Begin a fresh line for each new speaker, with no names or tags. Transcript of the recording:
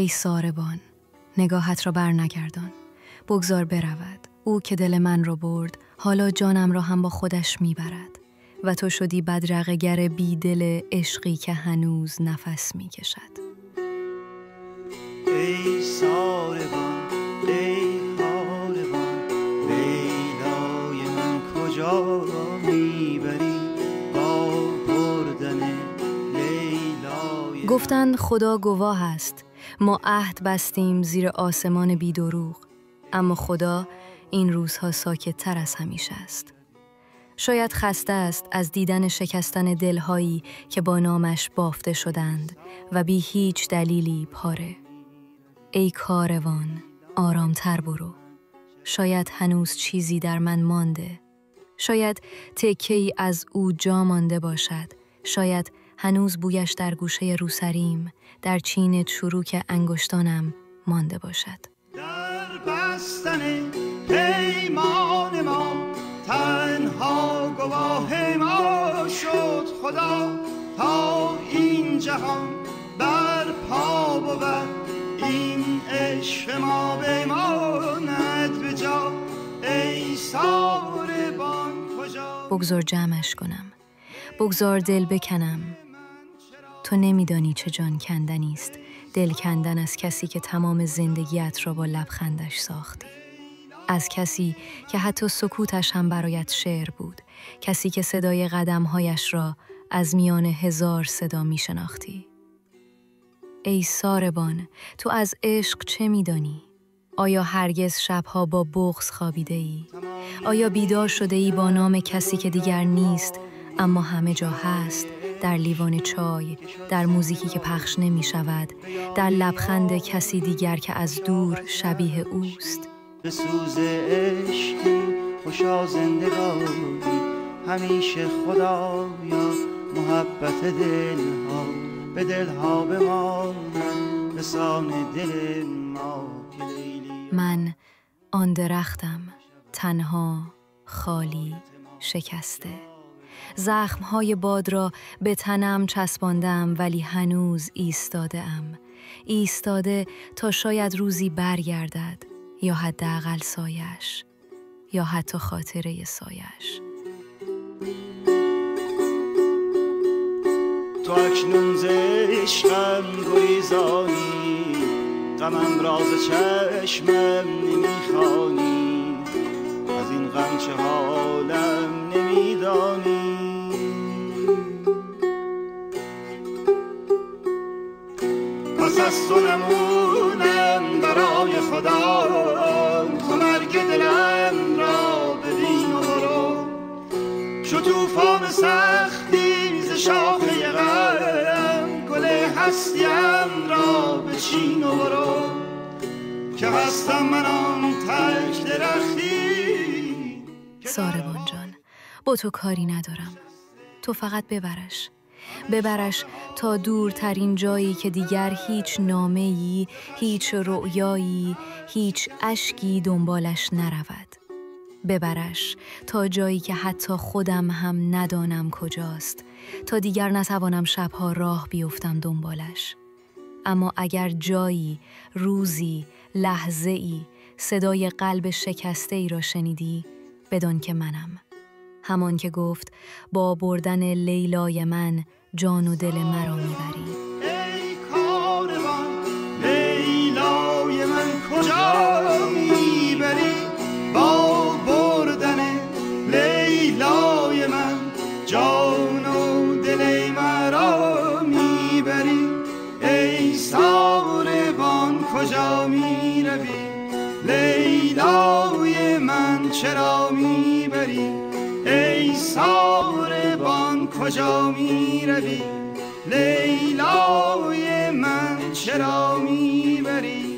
ای ساربان، نگاهت را بر نگردان، بگذار برود. او که دل من را برد، حالا جانم را هم با خودش میبرد. و تو شدی بدرقه‌گر بی دل عشقی که هنوز نفس میکشد.
ای ساربان، ای کاروان، لیلای من کجا میبری با بردن لیلای.
گفتند خدا گواه است، ما عهد بستیم زیر آسمان بی دروغ، اما خدا این روزها ساکت تر از همیشه است. شاید خسته است از دیدن شکستن دلهایی که با نامش بافته شدند و بی هیچ دلیلی پاره. ای کاروان، آرامتر برو. شاید هنوز چیزی در من مانده. شاید تکه‌ای از او جا مانده باشد. شاید هنوز بویش در گوشه روسریم، در چین چروک انگشتانم مانده باشد.
در بستن پیمان ما تنها گواه ما شد خدا، تا این جهان بر پا بود این عشق ما بماند به جا. ای ساربان کجا.
بگذار جمعش کنم، بگذار دل بکنم. تو نمیدانی چه جان کندنی است دل کندن از کسی که تمام زندگیت را با لبخندش ساختی. از کسی که حتی سکوتش هم برایت شعر بود. کسی که صدای قدمهایش را از میان هزار صدا می شناختی. ای ساربان، تو از عشق چه می دانی؟ آیا هرگز شبها با بغض خوابیده ای؟ آیا بیدار شده ای با نام کسی که دیگر نیست اما همه جا هست؟ در لیوان چای، در موزیکی که پخش نمی شود، در لبخند کسی دیگر که از دور شبیه اوست.
به سوز عشقی خوشا زندگانی، همیشه خدایا محبت دلها به دلها بماند، رسان دل ما که لیلی.
من آن درختم، تنها، خالی، شکسته. زخمهای باد را به تنم چسباندم ولی هنوز ایستاده ام. ایستاده تا شاید روزی برگردد، یا حداقل سایش، یا حتی خاطره سایش.
تو اکنون ز عشقم گریزانی، غمم راز چشمم نمیخوانی، از این غم چه حالم نمیدانی. پس از تو نمونم برای خدا، تو مرگ دلم را ببین و برو. شو توفان سختی ز شاخه غم، گل هستیم را بچین و برو. که هستم من آن تک درختی.
ساربان جان، با تو کاری ندارم. تو فقط ببرش تا دورترین جایی که دیگر هیچ نامه‌ای، هیچ رؤیایی، هیچ اشکی دنبالش نرود. ببرش تا جایی که حتی خودم هم ندانم کجاست، تا دیگر نتوانم شبها راه بیفتم دنبالش. اما اگر جایی، روزی، لحظه‌ای صدای قلب شکسته ای را شنیدی، بدان که منم. همان که گفت با بردن لیلای من جان و دل مرا میبری.
ای کاروان، لیلای من کجا میبری با بردن لیلای من جان و دل مرا میبری. ای ساربان کجا میروی لیلای من چرا میبری. ای ساربان کجا میروی لیلای من چرا میبری.